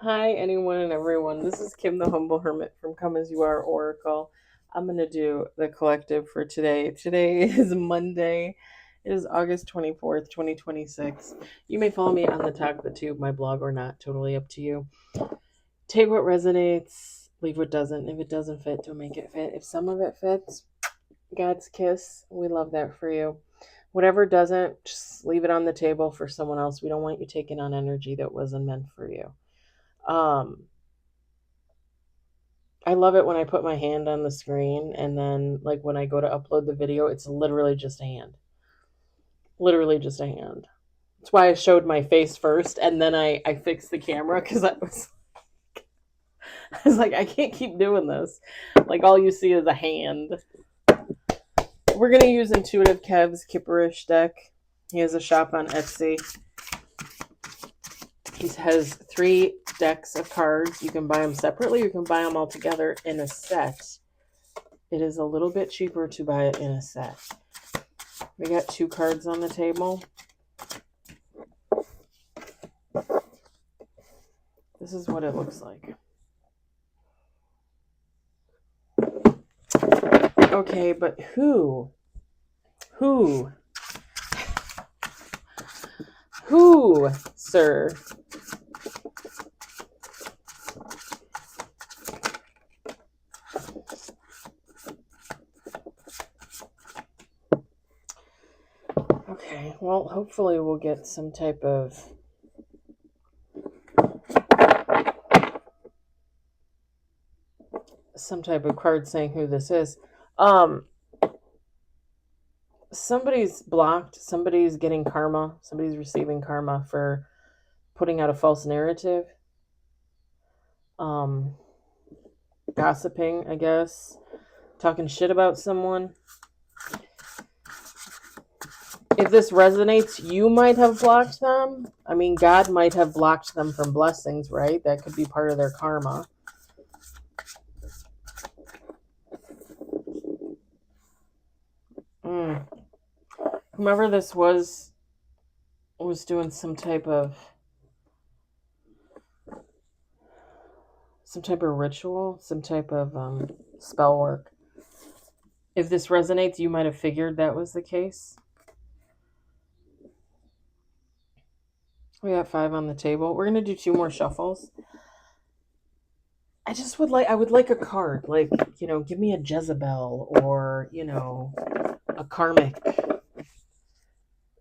Hi, anyone and everyone. This is Kim, the Humble Hermit from Come As You Are Oracle. I'm going to do the collective for today. Today is Monday. It is August 24th, 2026. You may follow me on the Talk of the Tube, my blog, or not. Totally up to you. Take what resonates, leave what doesn't. If it doesn't fit, don't make it fit. If some of it fits, God's kiss. We love that for you. Whatever doesn't, just leave it on the table for someone else. We don't want you taking on energy that wasn't meant for you. I love it when I put my hand on the screen and then like when I go to upload the video, it's literally just a hand. Literally just a hand. That's why I showed my face first and then I fixed the camera because I was like, I can't keep doing this. Like all you see is a hand. We're gonna use Intuitive Kev's Kipperish deck. He has a shop on Etsy. He has 3 decks of cards. You can buy them separately, you can buy them all together in a set. It is a little bit cheaper to buy it in a set. We got 2 cards on the table. This is what it looks like. Okay, but who, sir? Okay, well, hopefully we'll get some type of card saying who this is. Somebody's blocked, somebody's getting karma, somebody's receiving karma for putting out a false narrative. Gossiping, I guess. Talking shit about someone. If this resonates, you might have blocked them. I mean, God might have blocked them from blessings, right? That could be part of their karma. Whomever this was doing some type of ritual, some type of spell work. If this resonates, you might have figured that was the case. We got 5 on the table. We're gonna do 2 more shuffles. I would like a card, like, give me a Jezebel or, a Karmic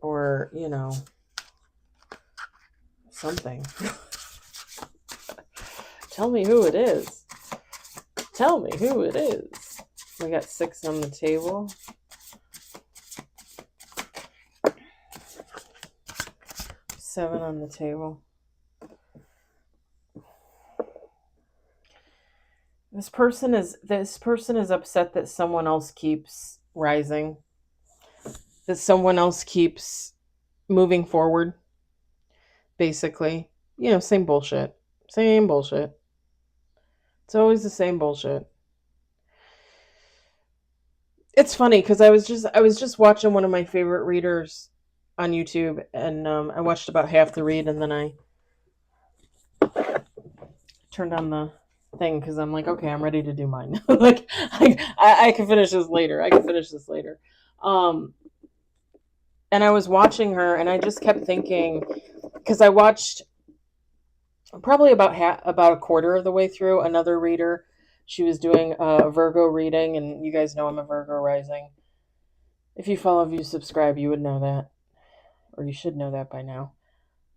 or, something. Tell me who it is. Tell me who it is. We got 6 on the table. 7 on the table. This person is upset that someone else keeps rising. That someone else keeps moving forward. Basically, same bullshit. Same bullshit. It's always the same bullshit. It's funny because I was just watching one of my favorite readers on YouTube, and I watched about half the read, and then I turned on the thing because I'm like, okay, I'm ready to do mine. Like, I can finish this later. And I was watching her, and I just kept thinking, because I watched probably about a quarter of the way through another reader. She was doing a Virgo reading, and you guys know I'm a Virgo rising. If you follow, if you subscribe, you would know that, or you should know that by now.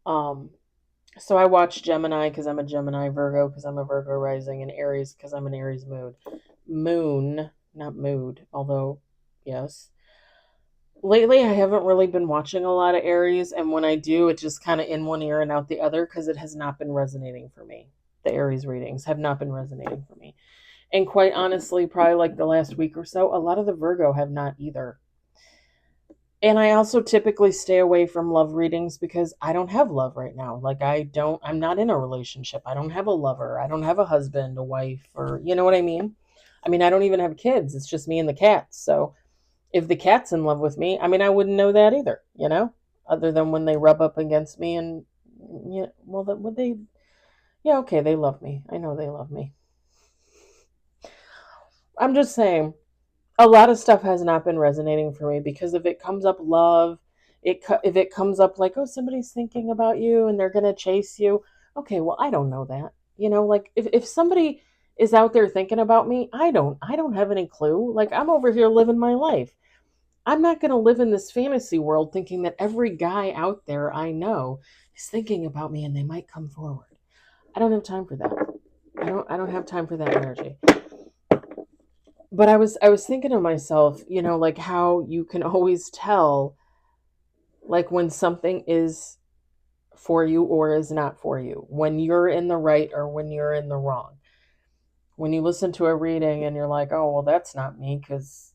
So I watched Gemini because I'm a Gemini, Virgo because I'm a Virgo rising, and Aries because I'm an Aries moon, not mood, although yes. Lately, I haven't really been watching a lot of Aries, and when I do, it's just kind of in one ear and out the other because it has not been resonating for me. The Aries readings have not been resonating for me. And quite honestly, probably like the last week or so, a lot of the Virgo have not either. And I also typically stay away from love readings because I don't have love right now. Like I'm not in a relationship. I don't have a lover. I don't have a husband, a wife, or you know what I mean? I mean, I don't even have kids. It's just me and the cats. So if the cat's in love with me, I mean, I wouldn't know that either, other than when they rub up against me and, well, Yeah, okay, they love me. I know they love me. I'm just saying, a lot of stuff has not been resonating for me because if it comes up love, if it comes up like, oh, somebody's thinking about you and they're gonna chase you. Okay, well, I don't know that. Like if somebody is out there thinking about me, I don't have any clue. Like I'm over here living my life. I'm not gonna live in this fantasy world thinking that every guy out there I know is thinking about me and they might come forward. I don't have time for that. I don't have time for that energy. But I was thinking to myself, like how you can always tell like when something is for you or is not for you, when you're in the right or when you're in the wrong. When you listen to a reading and you're like, "Oh, well that's not me cuz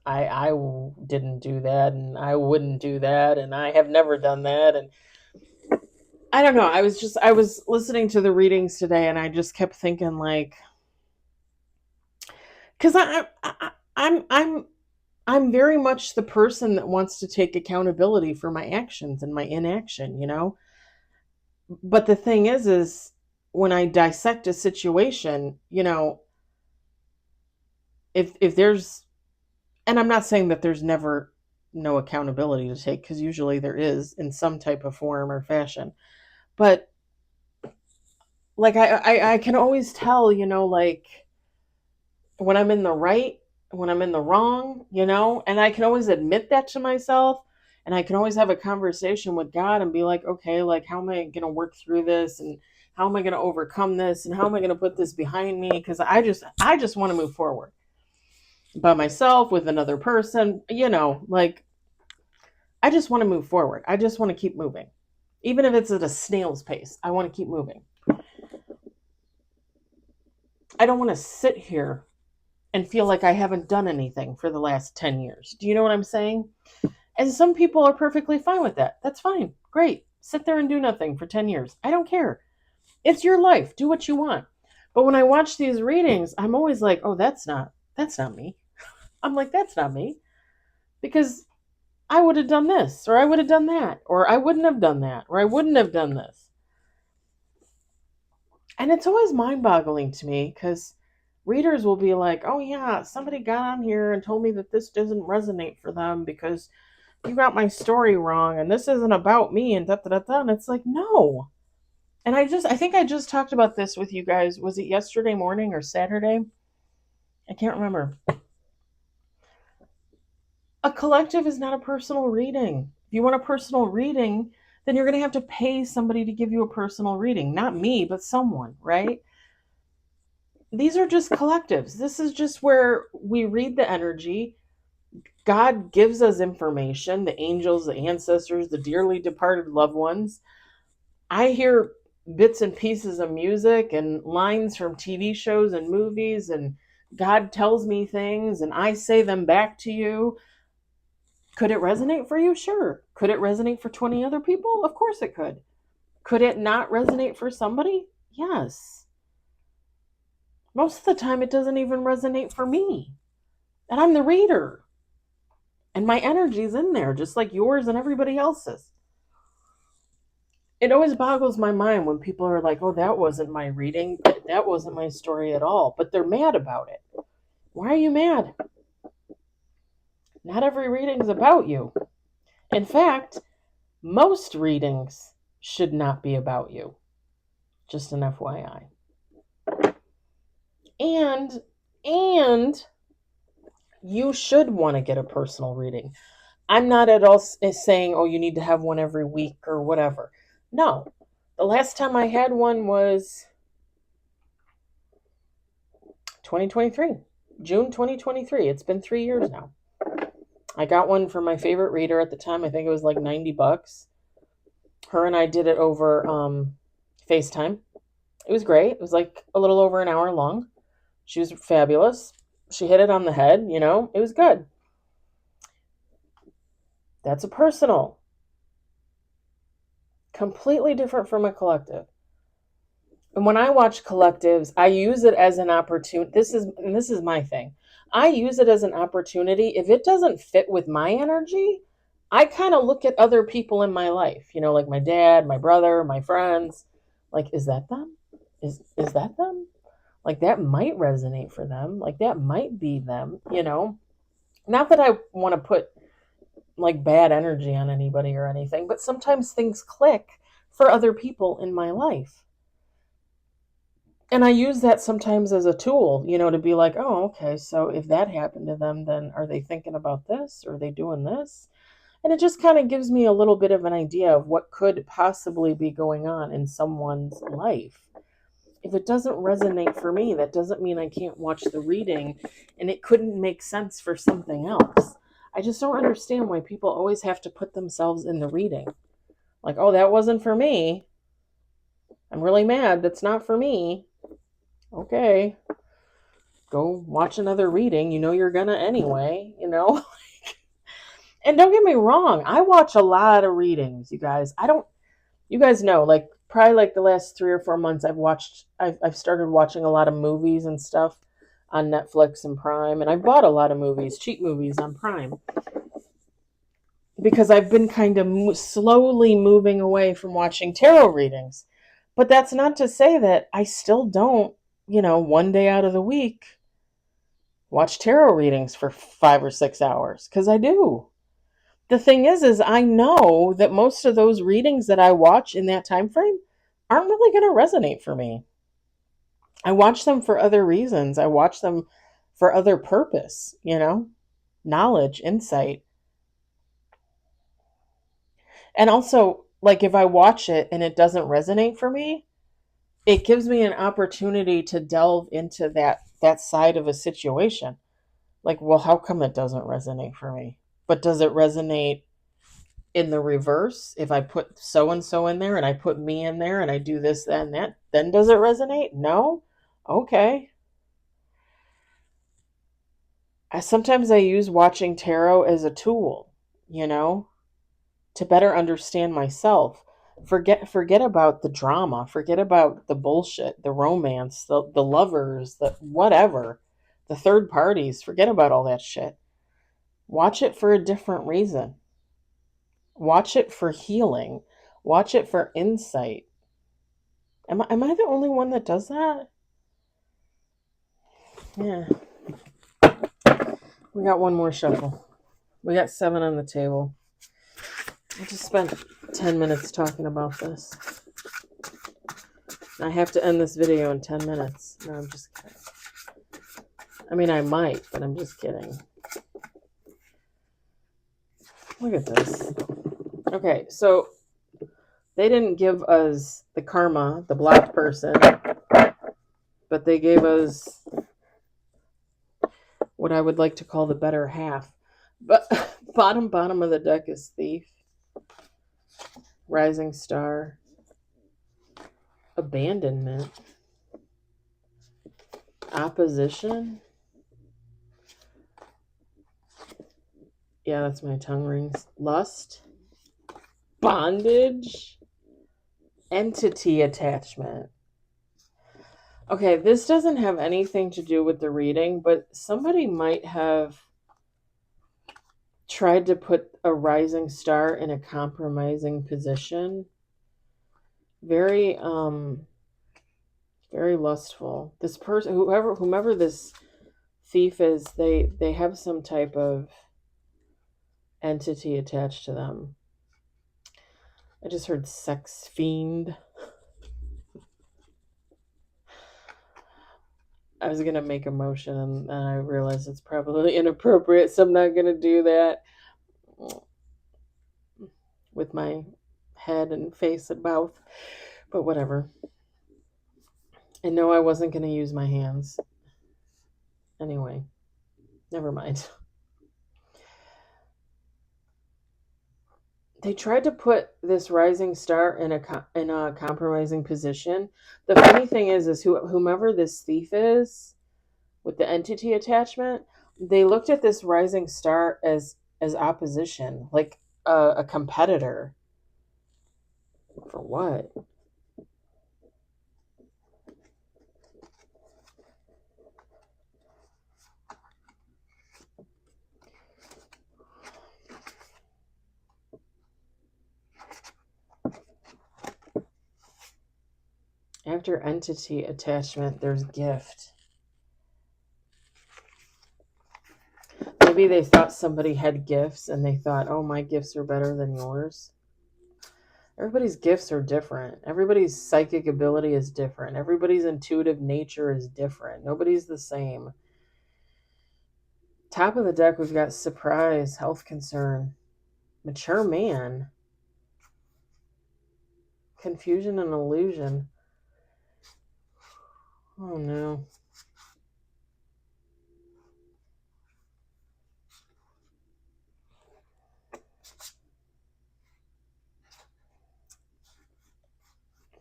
I didn't do that and I wouldn't do that and I have never done that." And I don't know, I was listening to the readings today and I just kept thinking like cuz I'm very much the person that wants to take accountability for my actions and my inaction. But the thing is when I dissect a situation, if there's, and I'm not saying that there's never no accountability to take, because usually there is in some type of form or fashion. But like I can always tell, like when I'm in the right, when I'm in the wrong, and I can always admit that to myself. And I can always have a conversation with God and be like, okay, like, how am I going to work through this? And how am I going to overcome this? And how am I going to put this behind me? Because I just want to move forward by myself with another person, like, I just want to move forward. I just want to keep moving. Even if it's at a snail's pace, I want to keep moving. I don't want to sit here and feel like I haven't done anything for the last 10 years. Do you know what I'm saying? And some people are perfectly fine with that. That's fine. Great. Sit there and do nothing for 10 years. I don't care. It's your life. Do what you want. But when I watch these readings, I'm always like, "Oh, that's not me." I'm like, "That's not me." Because I would have done this or I would have done that or I wouldn't have done that or I wouldn't have done this. And it's always mind-boggling to me cuz readers will be like, "Oh yeah, somebody got on here and told me that this doesn't resonate for them because you got my story wrong and this isn't about me and da da da da." And it's like, no. And I think I just talked about this with you guys. Was it yesterday morning or Saturday? I can't remember. A collective is not a personal reading. If you want a personal reading, then you're going to have to pay somebody to give you a personal reading. Not me, but someone, right? These are just collectives. This is just where we read the energy. God gives us information, the angels, the ancestors, the dearly departed loved ones. I hear bits and pieces of music and lines from TV shows and movies, and God tells me things, and I say them back to you. Could it resonate for you? Sure. Could it resonate for 20 other people? Of course it could. Could it not resonate for somebody? Yes. Most of the time, it doesn't even resonate for me. And I'm the reader. And my energy's in there, just like yours and everybody else's. It always boggles my mind when people are like, "Oh, that wasn't my reading. That wasn't my story at all." But they're mad about it. Why are you mad? Not every reading's about you. In fact, most readings should not be about you. Just an FYI. And and you should want to get a personal reading. I'm not at all saying, "Oh, you need to have one every week or whatever." No. The last time I had one was 2023. June 2023. It's been 3 years now. I got one from my favorite reader at the time. I think it was like $90. Her and I did it over FaceTime. It was great. It was like a little over an hour long. She was fabulous. She hit it on the head, It was good. That's a personal. Completely different from a collective. And when I watch collectives, I use it as an opportunity. This is my thing. I use it as an opportunity. If it doesn't fit with my energy, I kind of look at other people in my life, like my dad, my brother, my friends. Like, is that them? is that them? Like, that might resonate for them. Like, that might be them, you know? Not that I want to put like bad energy on anybody or anything, but sometimes things click for other people in my life. And I use that sometimes as a tool, you know, to be like, oh, okay, so if that happened to them, then are they thinking about this? Or are they doing this? And it just kind of gives me a little bit of an idea of what could possibly be going on in someone's life. If it doesn't resonate for me, that doesn't mean I can't watch the reading and it couldn't make sense for something else. I just don't understand why people always have to put themselves in the reading. Like, oh, that wasn't for me. I'm really mad. That's not for me. Okay. Go watch another reading. You know you're gonna anyway, you know? And don't get me wrong, I watch a lot of readings, you guys. You guys know, like, probably like the last 3 or 4 months, I've started watching a lot of movies and stuff on Netflix and Prime, and I bought a lot of movies, cheap movies on Prime, because I've been kind of slowly moving away from watching tarot readings. But that's not to say that I still don't, you know, one day out of the week watch tarot readings for 5 or 6 hours, because I do. The thing is I know that most of those readings that I watch in that time frame aren't really going to resonate for me. I watch them for other reasons. I watch them for other purpose, you know, knowledge, insight. And also, like, if I watch it and it doesn't resonate for me, it gives me an opportunity to delve into that side of a situation. Like, well, how come it doesn't resonate for me? But does it resonate in the reverse? If I put so and so in there and I put me in there and I do this, that, and that, then does it resonate? No? Okay. Sometimes I use watching tarot as a tool, you know, to better understand myself. Forget about the drama, forget about the bullshit, the romance, the lovers, the whatever, the third parties, forget about all that shit. Watch it for a different reason. Watch it for healing. Watch it for insight. Am I the only one that does that? Yeah. We got one more shuffle. We got 7 on the table. I just spent 10 minutes talking about this. I have to end this video in 10 minutes. No, I'm just kidding. I mean, I might, but I'm just kidding. Look at this. Okay, so they didn't give us the karma, the blocked person, but they gave us what I would like to call the better half. But bottom of the deck is thief, rising star, abandonment, opposition. Yeah, that's my tongue rings. Lust, bondage, entity attachment. Okay, this doesn't have anything to do with the reading, but somebody might have tried to put a rising star in a compromising position. Very very lustful. This person, whomever this thief is, they have some type of entity attached to them. I just heard sex fiend. I was gonna make a motion and I realized it's probably inappropriate, so I'm not gonna do that with my head and face and mouth. But whatever. And no, I wasn't gonna use my hands. Anyway, never mind. They tried to put this rising star in a compromising position. The funny thing is whomever this thief is with the entity attachment, they looked at this rising star as opposition, like a competitor. For what? After entity attachment, there's gift. Maybe they thought somebody had gifts and they thought, oh, my gifts are better than yours. Everybody's gifts are different. Everybody's psychic ability is different. Everybody's intuitive nature is different. Nobody's the same. Top of the deck, we've got surprise, health concern, mature man, confusion and illusion. Oh no.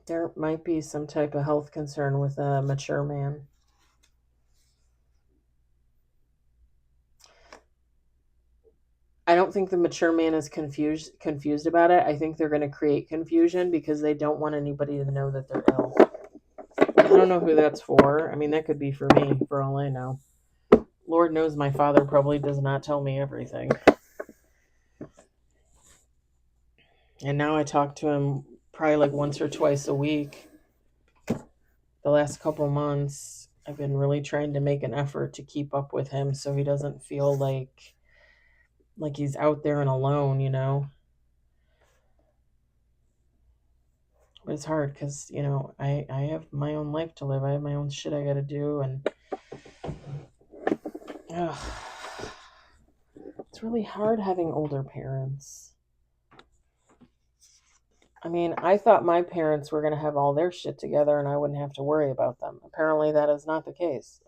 There might be some type of health concern with a mature man. I don't think the mature man is confused about it. I think they're going to create confusion because they don't want anybody to know that they're ill. I don't know who that's for. I mean, that could be for me, for all I know. Lord knows my father probably does not tell me everything. And now I talk to him probably like once or twice a week. The last couple months, I've been really trying to make an effort to keep up with him so he doesn't feel like he's out there and alone, you know. But it's hard because, you know, I have my own life to live. I have my own shit I got to do. And it's really hard having older parents. I mean, I thought my parents were going to have all their shit together and I wouldn't have to worry about them. Apparently that is not the case.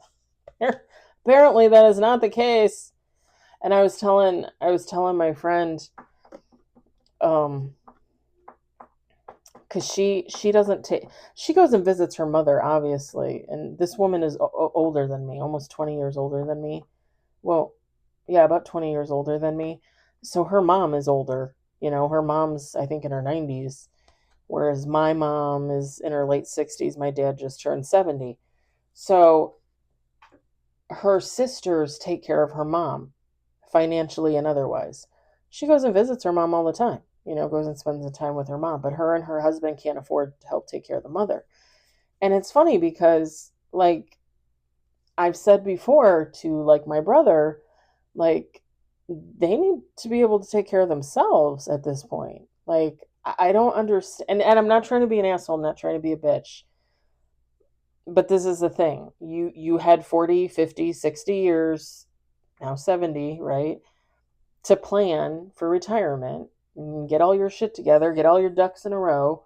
Apparently that is not the case. And I was telling my friend, because she doesn't take, she goes and visits her mother, obviously, and this woman is older than me, almost 20 years older than me. Well, yeah, about 20 years older than me. So her mom is older, you know. Her mom's, I think, in her 90s, whereas my mom is in her late 60s. My dad just turned 70. So her sisters take care of her mom, financially and otherwise. She goes and visits her mom all the time, you know, goes and spends the time with her mom, but her and her husband can't afford to help take care of the mother. And it's funny because, like I've said before to, like, my brother, like, they need to be able to take care of themselves at this point. Like, I don't understand. And I'm not trying to be an asshole. I'm not trying to be a bitch. But this is the thing. You had 40, 50, 60 years, now 70, right? To plan for retirement, get all your shit together, get all your ducks in a row,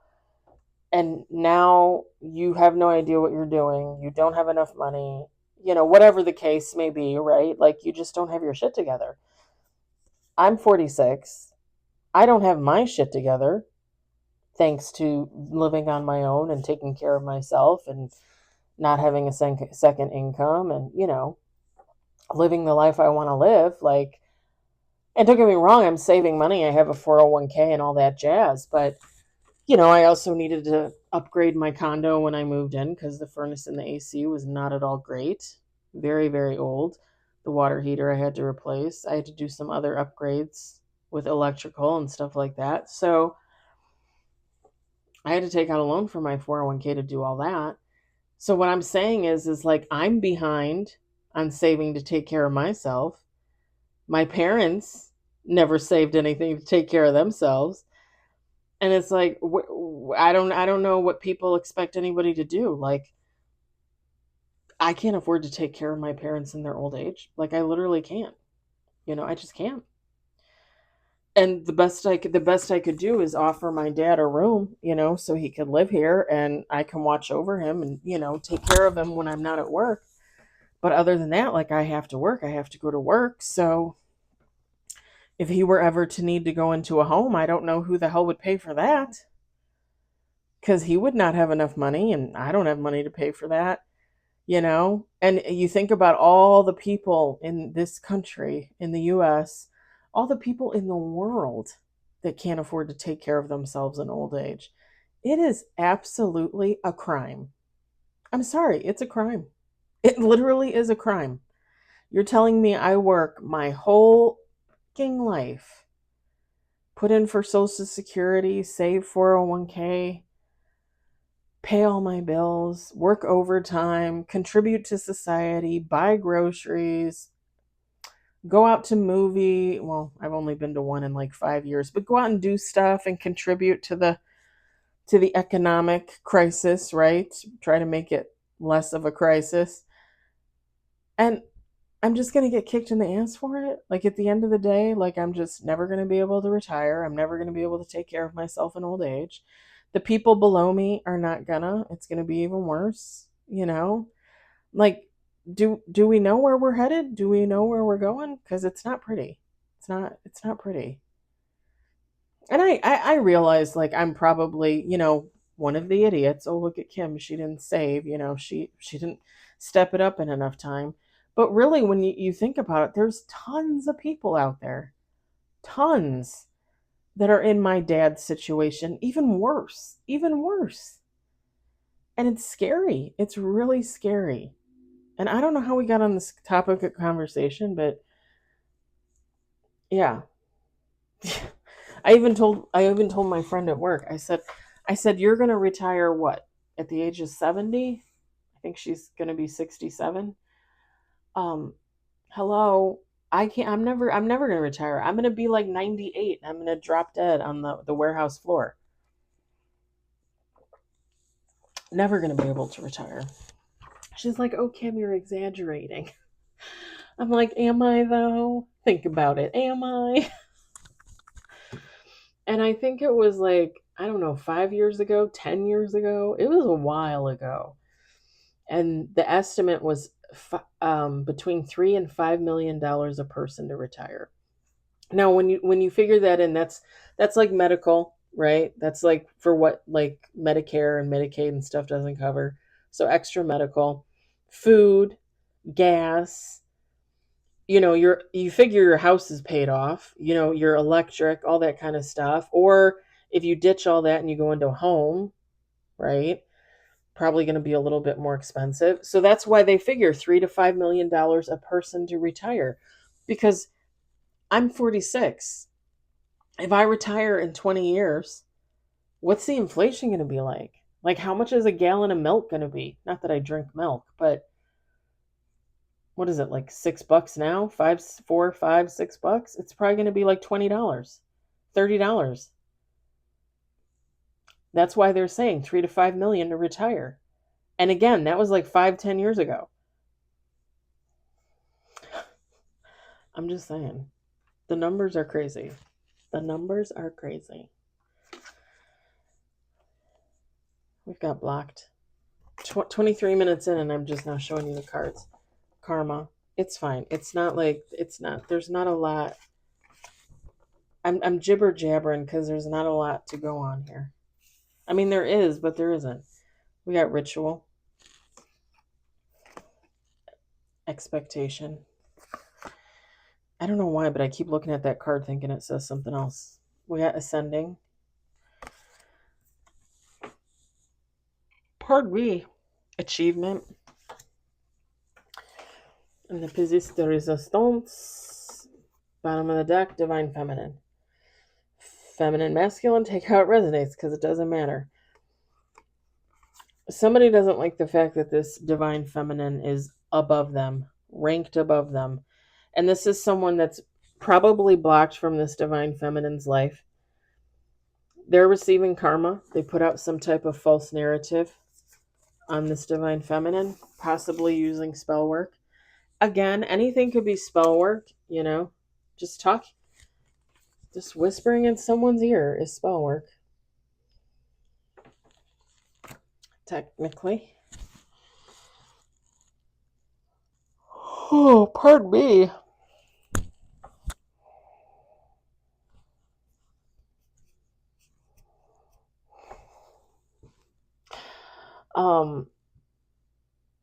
and now you have no idea what you're doing. You don't have enough money, you know, whatever the case may be, right? Like, you just don't have your shit together. I'm 46. I don't have my shit together, thanks to living on my own and taking care of myself and not having a second income and, you know, living the life I want to live. Like, and don't get me wrong, I'm saving money. I have a 401k and all that jazz. But, you know, I also needed to upgrade my condo when I moved in because the furnace and the AC was not at all great. Very, very old. The water heater I had to replace. I had to do some other upgrades with electrical and stuff like that. So I had to take out a loan for my 401k to do all that. So what I'm saying is like, I'm behind on saving to take care of myself. My parents never saved anything to take care of themselves. And it's like, I don't know what people expect anybody to do. Like, I can't afford to take care of my parents in their old age. Like, I literally can't. You know, I just can't. And the best I could do is offer my dad a room, you know, so he could live here and I can watch over him and, you know, take care of him when I'm not at work. But other than that, like, I have to work. I have to go to work. So if he were ever to need to go into a home, I don't know who the hell would pay for that, because he would not have enough money and I don't have money to pay for that, you know? And you think about all the people in this country, in the US, all the people in the world that can't afford to take care of themselves in old age. It is absolutely a crime. I'm sorry, it's a crime. It literally is a crime. You're telling me I work my whole fucking life, put in for Social Security, save 401k, pay all my bills, work overtime, contribute to society, buy groceries, go out to movie. Well, I've only been to one in like 5 years, but go out and do stuff and contribute to the economic crisis, right? Try to make it less of a crisis. And I'm just going to get kicked in the ass for it. Like at the end of the day, like I'm just never going to be able to retire. I'm never going to be able to take care of myself in old age. The people below me are not gonna. It's going to be even worse, you know? Like do we know where we're headed? Do we know where we're going? Cuz it's not pretty. It's not pretty. And I realize like I'm probably, one of the idiots. Oh, look at Kim. She didn't save, she didn't step it up in enough time. But really, when you think about it, there's tons of people out there, tons that are in my dad's situation, even worse, even worse. And it's scary. It's really scary. And I don't know how we got on this topic of conversation, but yeah. I even told my friend at work. I said you're going to retire what? At the age of 70? I think she's going to be 67. Um hello. I'm never going to retire. I'm going to be like 98 and I'm going to drop dead on the warehouse floor. Never going to be able to retire. She's like, "Oh, Kim, you're exaggerating." I'm like, "Am I though? Think about it. Am I?" And I think it was like, I don't know, 5 years ago, 10 years ago. It was a while ago. And the estimate was between $3 and $5 million a person to retire. Now, when you figure that in, that's like medical, right? That's like for what like Medicare and Medicaid and stuff doesn't cover. So extra medical, food, gas, you figure your house is paid off, your electric, all that kind of stuff. Or if you ditch all that and you go into a home, right, probably going to be a little bit more expensive. So that's why they figure $3 to $5 million a person to retire. Because I'm 46. If I retire in 20 years, what's the inflation going to be like? Like, how much is a gallon of milk going to be? Not that I drink milk, but what is it, like $6 now? Five, 4, 5, $6? It's probably going to be like $20, $30. That's why they're saying 3 to 5 million to retire. And again, that was like 5, 10 years ago. I'm just saying. The numbers are crazy. The numbers are crazy. We've got blocked. 23 minutes in, and I'm just now showing you the cards. Karma. It's fine. It's not like, there's not a lot. I'm jibber jabbering because there's not a lot to go on here. I mean, there is, but there isn't. We got ritual, expectation. I don't know why, but I keep looking at that card thinking it says something else. We got ascending. Pardon me. Achievement. And the pièce de résistance. Bottom of the deck, divine feminine. Feminine, masculine, take how it resonates because it doesn't matter. Somebody doesn't like the fact that this divine feminine is above them, ranked above them. And this is someone that's probably blocked from this divine feminine's life. They're receiving karma. They put out some type of false narrative on this divine feminine, possibly using spell work. Again, anything could be spell work, just talk. Just whispering in someone's ear is spell work. Technically. Oh, pardon me.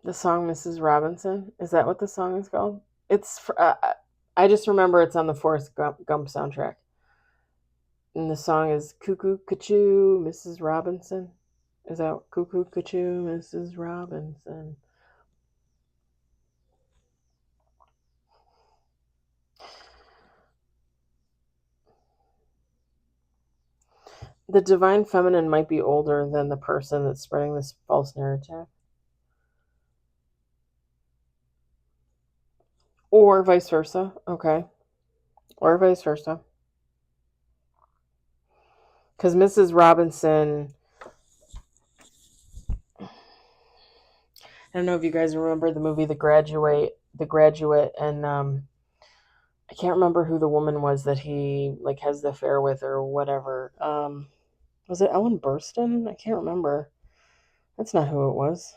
The song Mrs. Robinson. Is that what the song is called? I just remember it's on the Forrest Gump soundtrack. And the song is Cuckoo Cuckoo, Mrs. Robinson. Is that Cuckoo Cuckoo, Mrs. Robinson? the divine feminine might be older than the person that's spreading this false narrative. Or vice versa. Okay. Or vice versa. Because Mrs. Robinson, I don't know if you guys remember the movie The Graduate, and I can't remember who the woman was that he like has the affair with or whatever. Was it Ellen Burstyn? I can't remember. That's not who it was.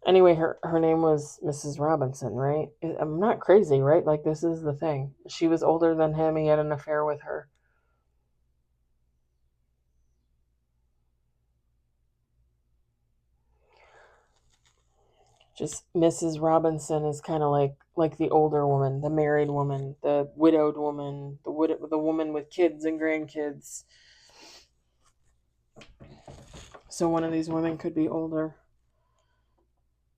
Anyway, her name was Mrs. Robinson, right? I'm not crazy, right? Like, this is the thing. She was older than him. He had an affair with her. Just Mrs. Robinson is kind of like the older woman, the married woman, the widowed woman, the woman with kids and grandkids. So one of these women could be older.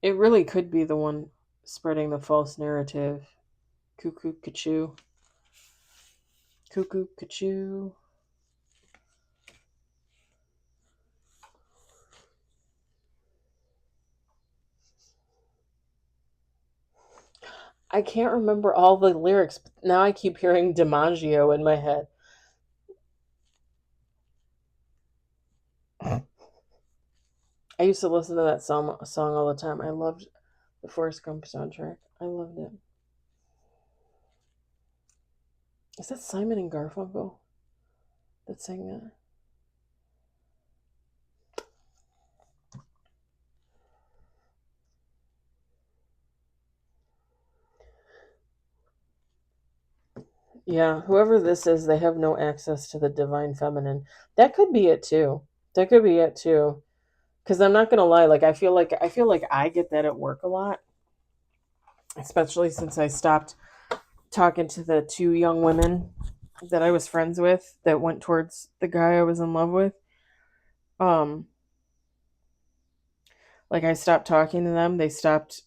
It really could be the one spreading the false narrative. Cuckoo, cuckoo. Cuckoo, cuckoo. I can't remember all the lyrics, but now I keep hearing DiMaggio in my head. I used to listen to that song all the time. I loved the Forrest Gump soundtrack. I loved it. Is that Simon and Garfunkel that sang that? Yeah, whoever this is, they have no access to the divine feminine. That could be it too. That could be it too. Because I'm not gonna lie, like I feel like I get that at work a lot, especially since I stopped talking to the two young women that I was friends with that went towards the guy I was in love with. Um, like I stopped talking to them. They stopped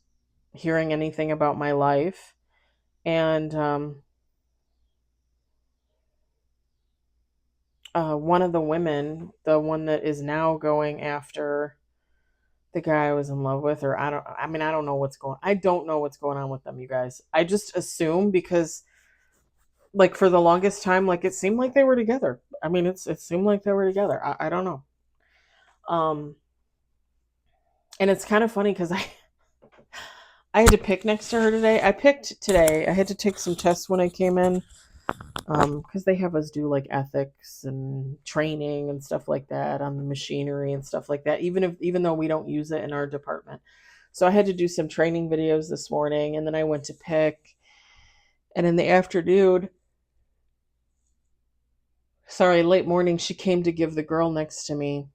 hearing anything about my life, and one of the women, the one that is now going after the guy I was in love with, or I don't know I don't know what's going on with them, you guys. I just assume because like for the longest time, like it seemed like they were together. I mean, it seemed like they were together. I don't know. Um, and it's kind of funny because I had to pick next to her today. I picked today. I had to take some tests when I came in because they have us do like ethics and training and stuff like that on the machinery and stuff like that. Even though we don't use it in our department, so I had to do some training videos this morning, and then I went to pick, and in the afternoon, sorry, late morning, she came to give the girl next to me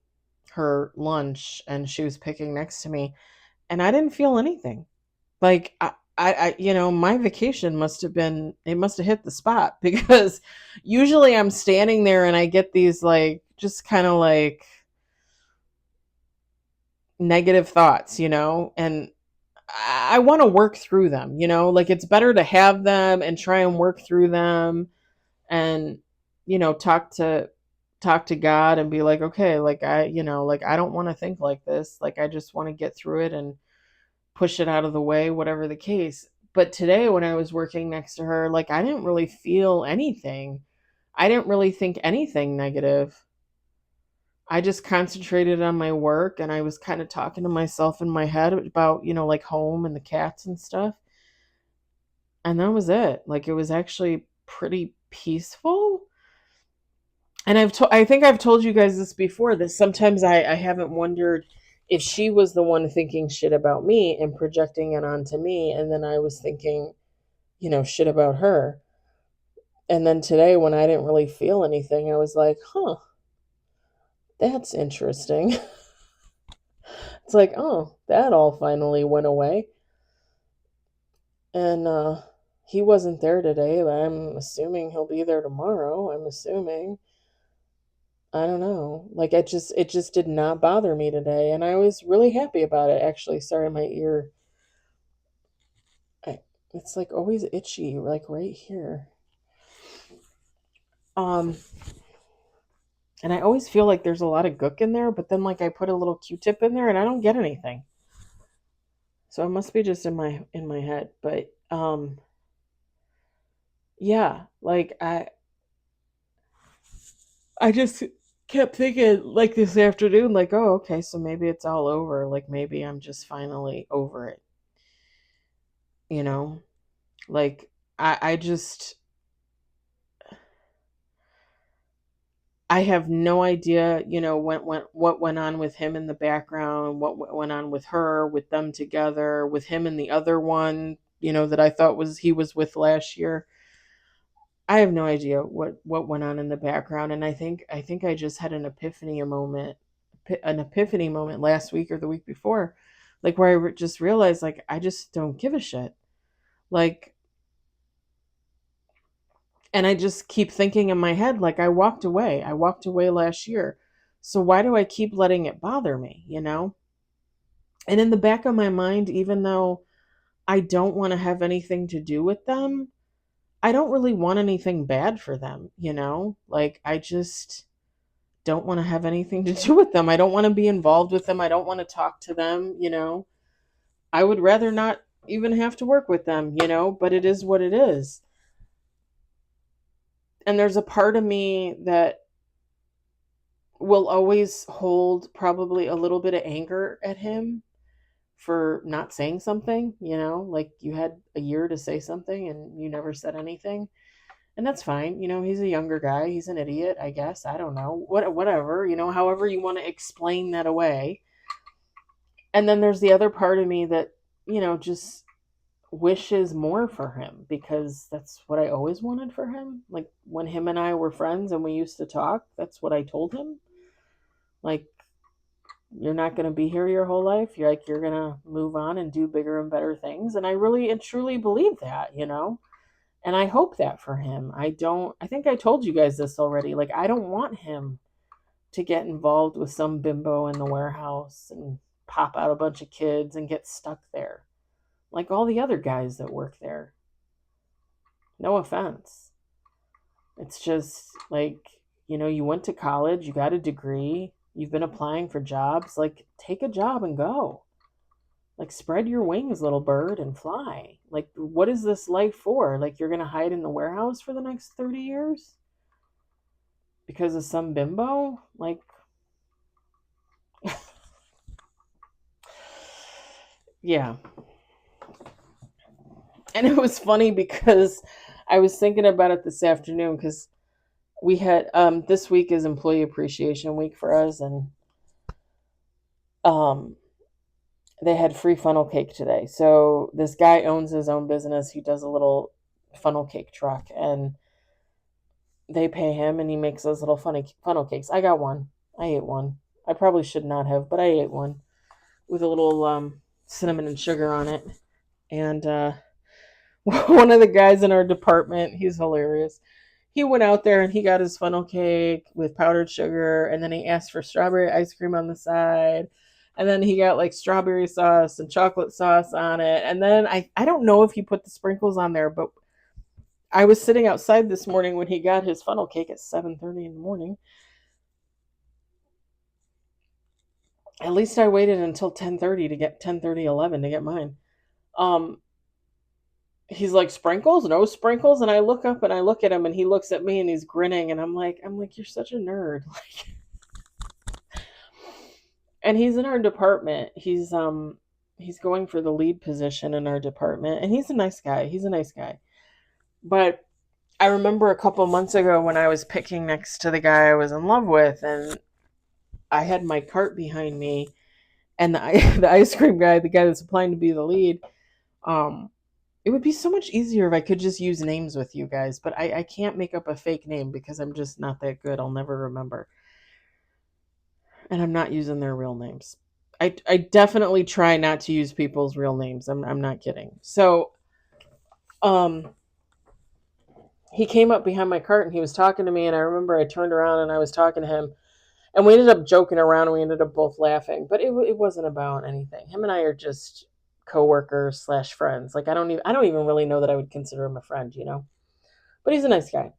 her lunch, and she was picking next to me, and I didn't feel anything. Like my vacation must have hit the spot because usually I'm standing there and I get these like just kind of like negative thoughts, and I want to work through them, like it's better to have them and try and work through them and talk to God and be like, okay, like like I don't want to think like this, like I just want to get through it and push it out of the way, whatever the case. But today, when I was working next to her, like I didn't really feel anything. I didn't really think anything negative. I just concentrated on my work and I was kind of talking to myself in my head about, like home and the cats and stuff. And that was it. Like it was actually pretty peaceful. And I think I've told you guys this before that sometimes I haven't wondered if she was the one thinking shit about me and projecting it onto me, and then I was thinking, shit about her. And then today, when I didn't really feel anything, I was like, huh, that's interesting. It's like, oh, that all finally went away. And he wasn't there today, but I'm assuming he'll be there tomorrow. I'm assuming. I don't know. Like it just did not bother me today, and I was really happy about it. Actually, sorry, my ear. I, it's like always itchy, like right here. Um, And I always feel like there's a lot of gook in there, but then like I put a little Q-tip in there and I don't get anything. So it must be just in my head. But yeah, like I just kept thinking like this afternoon, like, oh, okay, so maybe it's all over. Like maybe I'm just finally over it, you know? Like I just I have no idea, what went on with him in the background, went on with her, with them together, with him and the other one, that I thought was he was with last year. I have no idea what went on in the background, and I think I just had an epiphany moment last week or the week before, like where just realized like I just don't give a shit. Like, and I just keep thinking in my head like I walked away. I walked away last year. So why do I keep letting it bother me? And in the back of my mind, even though I don't want to have anything to do with them, I don't really want anything bad for them? Like I just don't want to have anything to do with them. I don't want to be involved with them. I don't want to talk to them. I would rather not even have to work with them, but it is what it is. And there's a part of me that will always hold probably a little bit of anger at him for not saying something, like you had a year to say something and you never said anything. And that's fine. He's a younger guy. He's an idiot, I guess. I don't know. Whatever, however you want to explain that away. And then there's the other part of me that, just wishes more for him because that's what I always wanted for him. Like when him and I were friends and we used to talk, that's what I told him. Like, you're not going to be here your whole life. You're going to move on and do bigger and better things. And I really and truly believe that. And I hope that for him. I think I told you guys this already. Like, I don't want him to get involved with some bimbo in the warehouse and pop out a bunch of kids and get stuck there. Like all the other guys that work there. No offense. It's just like, you went to college, you got a degree, you've been applying for jobs. Like, take a job and go. Like, spread your wings, little bird, and fly. Like, what is this life for? Like, you're going to hide in the warehouse for the next 30 years? Because of some bimbo? Like, yeah. And it was funny because I was thinking about it this afternoon because we had, this week is Employee Appreciation Week for us, and um, they had free funnel cake today. So this guy owns his own business. He does a little funnel cake truck, and they pay him, and he makes those little funny funnel cakes. I got one. I ate one. I probably should not have, but I ate one with a little cinnamon and sugar on it. And one of the guys in our department, he's hilarious. He went out there and he got his funnel cake with powdered sugar, and then he asked for strawberry ice cream on the side. And then he got like strawberry sauce and chocolate sauce on it. And then I don't know if he put the sprinkles on there, but I was sitting outside this morning when he got his funnel cake at 7:30 in the morning. At least I waited until 10:30 to get 10:30 11 to get mine. Um he's like, sprinkles, no sprinkles. And I look up and I look at him and he looks at me and he's grinning, and I'm like, you're such a nerd. And he's in our department. He's going for the lead position in our department, and he's a nice guy. But I remember a couple months ago when I was picking next to the guy I was in love with, and I had my cart behind me, and the ice cream guy, the guy that's applying to be the lead, um it would be so much easier if I could just use names with you guys, but I can't make up a fake name because I'm just not that good. I'll never remember. And I'm not using their real names. I definitely try not to use people's real names. I'm not kidding. So um he came up behind my cart and he was talking to me, and I remember I turned around and I was talking to him, and we ended up joking around and we ended up both laughing, but it wasn't about anything. Him and I are just coworkers slash friends. Like, I don't even really know that I would consider him a friend. But he's a nice guy.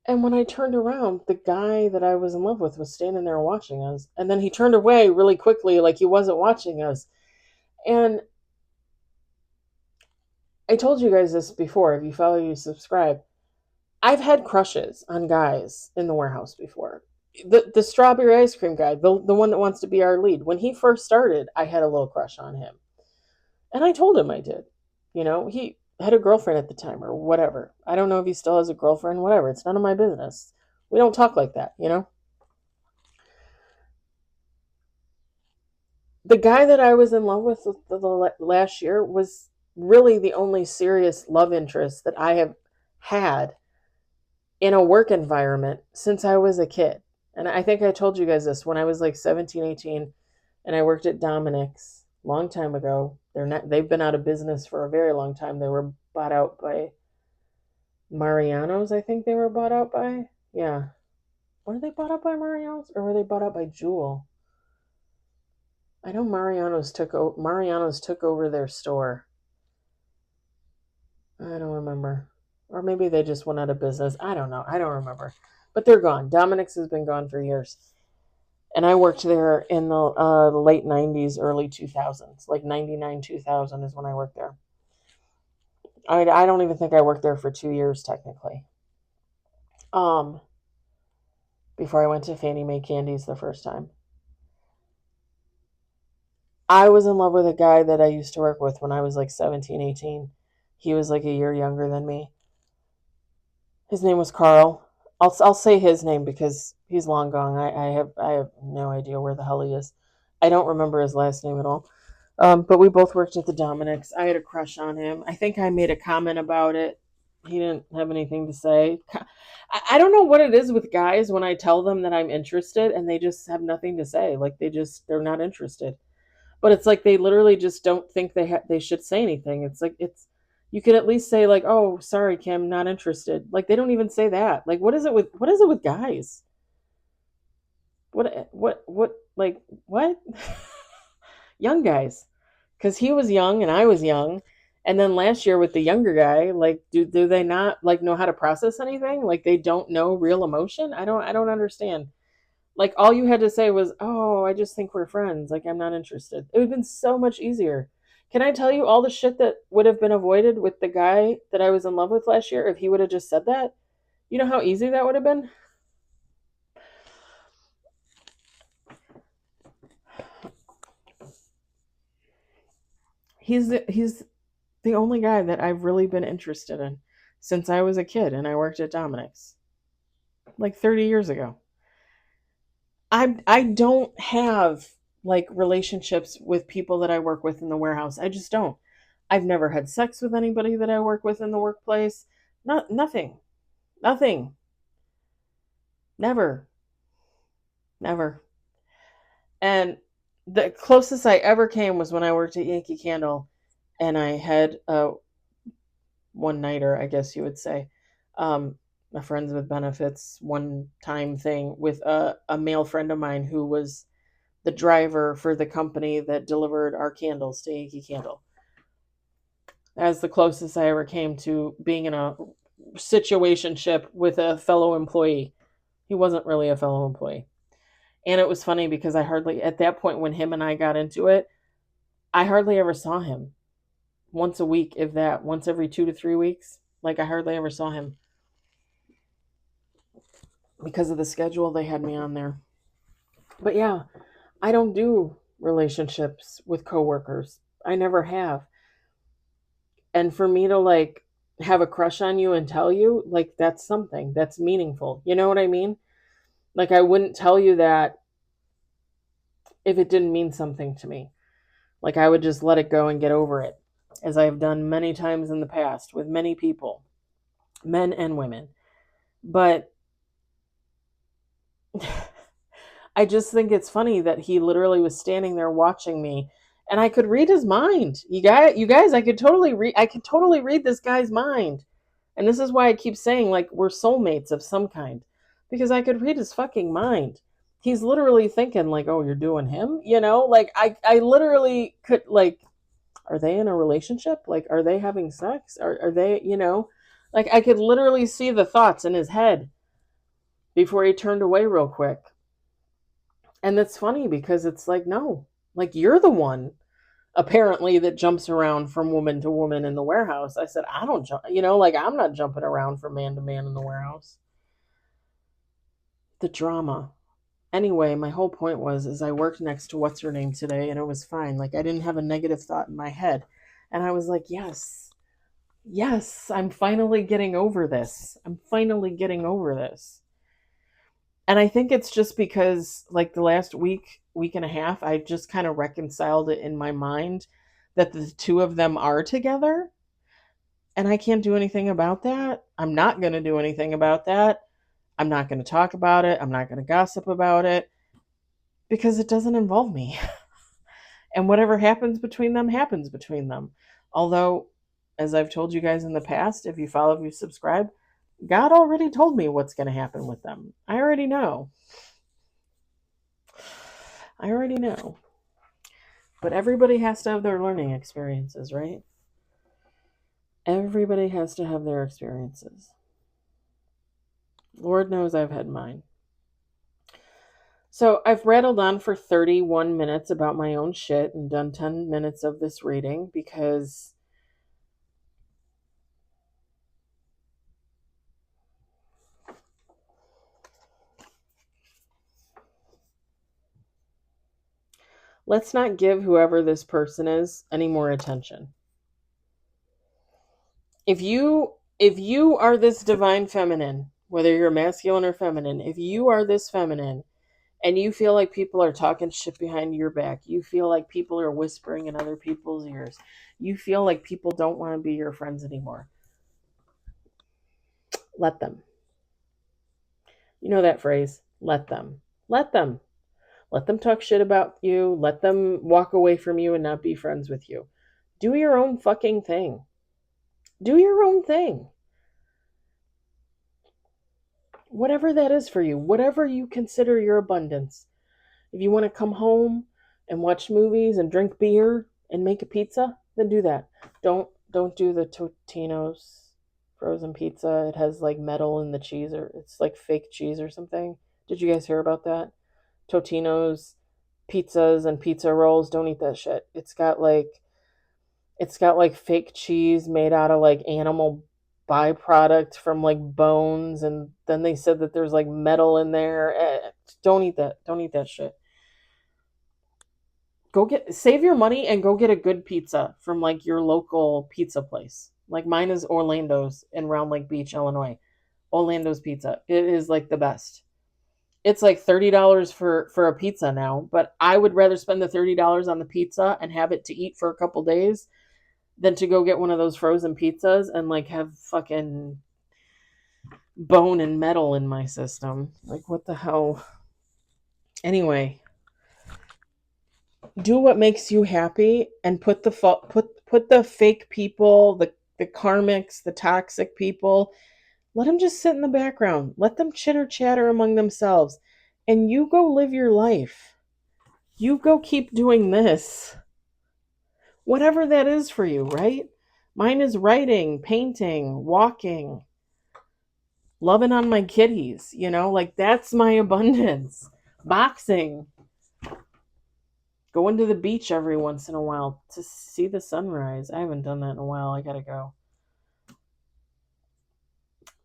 And when I turned around, the guy that I was in love with was standing there watching us. And then he turned away really quickly, like he wasn't watching us. And I told you guys this before. If you follow, you subscribe. I've had crushes on guys in the warehouse before. The strawberry ice cream guy, the one that wants to be our lead. When he first started, I had a little crush on him. And I told him I did. He had a girlfriend at the time or whatever. I don't know if he still has a girlfriend, whatever. It's none of my business. We don't talk like that. The guy that I was in love with the last year was really the only serious love interest that I have had in a work environment since I was a kid. And I think I told you guys this when I was like 17, 18, and I worked at Dominic's a long time ago. They've been out of business for a very long time. They were bought out by Mariano's, I think they were bought out by. Yeah. Were they bought out by Mariano's or were they bought out by Jewel? I know Mariano's took over their store. I don't remember. Or maybe they just went out of business. I don't know. I don't remember. But they're gone. Dominic's has been gone for years. And I worked there in the late 90s, early 2000s. Like 99, 2000 is when I worked there. I don't even think I worked there for 2 years, technically. Before I went to Fannie Mae Candies the first time. I was in love with a guy that I used to work with when I was like 17, 18. He was like a year younger than me. His name was Carl. I'll say his name because he's long gone. I have no idea where the hell he is. I don't remember his last name at all. But we both worked at the Dominics. I had a crush on him. I think I made a comment about it. He didn't have anything to say. I don't know what it is with guys when I tell them that I'm interested and they just have nothing to say. Like they're not interested. But it's like they literally just don't think they should say anything. It's like you could at least say like, "Oh, sorry, Kim, not interested." Like they don't even say that. Like what is it with guys? What like what? Young guys. Cuz he was young and I was young. And then last year with the younger guy, like do they not like know how to process anything? Like they don't know real emotion? I don't understand. Like all you had to say was, "Oh, I just think we're friends. Like I'm not interested." It would have been so much easier. Can I tell you all the shit that would have been avoided with the guy that I was in love with last year if he would have just said that? You know how easy that would have been? He's the only guy that I've really been interested in since I was a kid and I worked at Dominic's like 30 years ago. I don't have like relationships with people that I work with in the warehouse. I just don't. I've never had sex with anybody that I work with in the workplace. Nothing. Nothing. Never. Never. And the closest I ever came was when I worked at Yankee Candle and I had a one nighter, I guess you would say. A friends with benefits one time thing with a male friend of mine who was the driver for the company that delivered our candles to Yankee Candle. That's the closest I ever came to being in a situationship with a fellow employee. He wasn't really a fellow employee. And it was funny because at that point when him and I got into it, I hardly ever saw him. Once a week, if that, once every 2 to 3 weeks. Like I hardly ever saw him because of the schedule they had me on there. But yeah, I don't do relationships with coworkers. I never have. And for me to like have a crush on you and tell you, like that's something that's meaningful. You know what I mean? Like I wouldn't tell you that if it didn't mean something to me. Like I would just let it go and get over it, as I have done many times in the past with many people, men and women. But I just think it's funny that he literally was standing there watching me and I could read his mind. You guys, I could totally read this guy's mind. And this is why I keep saying like we're soulmates of some kind because I could read his fucking mind. He's literally thinking like, "Oh, you're doing him?" Like I literally could like, are they in a relationship? Like are they having sex? Are they, like I could literally see the thoughts in his head. before he turned away real quick. And that's funny because it's like, no, like you're the one apparently that jumps around from woman to woman in the warehouse. I said, I don't jump, like I'm not jumping around from man to man in the warehouse. The drama. Anyway, my whole point was is I worked next to what's her name today and it was fine. Like I didn't have a negative thought in my head. And I was like, yes, I'm finally getting over this. I'm finally getting over this. And I think it's just because like the last week and a half, I just kind of reconciled it in my mind that the two of them are together. And I can't do anything about that. I'm not going to do anything about that. I'm not going to talk about it. I'm not going to gossip about it because it doesn't involve me. And whatever happens between them happens between them. Although, as I've told you guys in the past, if you follow, if you subscribe, God already told me what's going to happen with them. I already know. But everybody has to have their learning experiences, right? Everybody has to have their experiences. Lord knows I've had mine. So I've rattled on for 31 minutes about my own shit and done 10 minutes of this reading because let's not give whoever this person is any more attention. If you are this divine feminine, whether you're masculine or feminine, if you are this feminine and you feel like people are talking shit behind your back, you feel like people are whispering in other people's ears, you feel like people don't want to be your friends anymore, let them. You know that phrase, let them. Let them. Let them talk shit about you. Let them walk away from you and not be friends with you. Do your own fucking thing. Do your own thing. Whatever that is for you, whatever you consider your abundance. If you want to come home and watch movies and drink beer and make a pizza, then do that. Don't do the Totino's frozen pizza. It has like metal in the cheese, or it's like fake cheese or something. Did you guys hear about that? Totino's pizzas and pizza rolls, don't eat that shit. It's got like fake cheese made out of like animal byproduct from like bones, and then they said that there's like metal in there. Don't eat that. Don't eat that shit. Save your money and go get a good pizza from like your local pizza place. Like mine is Orlando's in Round Lake Beach, Illinois. Orlando's Pizza. It is like the best. It's like $30 for a pizza now, but I would rather spend the $30 on the pizza and have it to eat for a couple days than to go get one of those frozen pizzas and like have fucking bone and metal in my system. Like what the hell? Anyway, do what makes you happy and put the fake people, the karmics, the toxic people, let them just sit in the background. Let them chitter chatter among themselves and you go live your life. You go keep doing this. Whatever that is for you, right? Mine is writing, painting, walking, loving on my kitties, like that's my abundance. Boxing, going to the beach every once in a while to see the sunrise. I haven't done that in a while. I gotta go.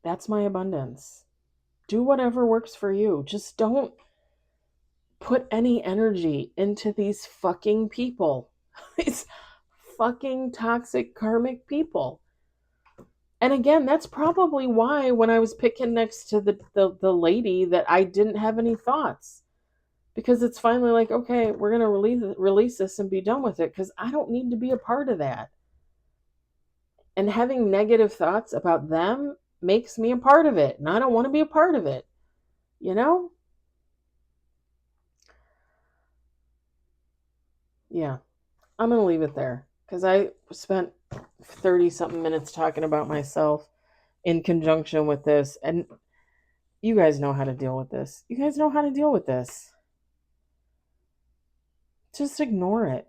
That's my abundance. Do whatever works for you. Just don't put any energy into these fucking people. These fucking toxic karmic people. And again, that's probably why when I was picking next to the lady that I didn't have any thoughts. Because it's finally like, okay, we're going to release this and be done with it because I don't need to be a part of that. And having negative thoughts about them makes me a part of it. And I don't want to be a part of it. Yeah, I'm going to leave it there because I spent 30 something minutes talking about myself in conjunction with this. And you guys know how to deal with this. Just ignore it.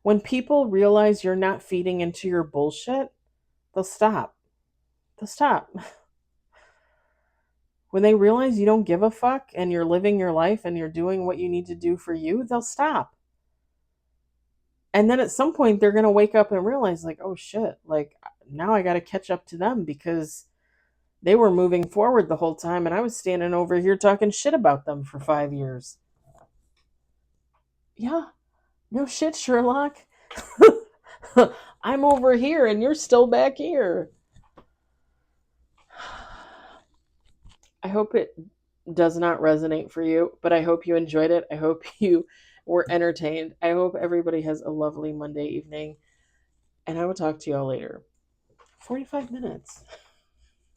When people realize you're not feeding into your bullshit, they'll stop. when they realize you don't give a fuck and you're living your life and you're doing what you need to do for you, they'll stop. And then at some point they're going to wake up and realize, like, oh shit, like now I got to catch up to them because they were moving forward the whole time and I was standing over here talking shit about them for 5 years. Yeah, no shit, Sherlock. I'm over here and you're still back here. I hope it does not resonate for you, but I hope you enjoyed it. I hope you were entertained. I hope everybody has a lovely Monday evening, and I will talk to y'all later. 45 minutes.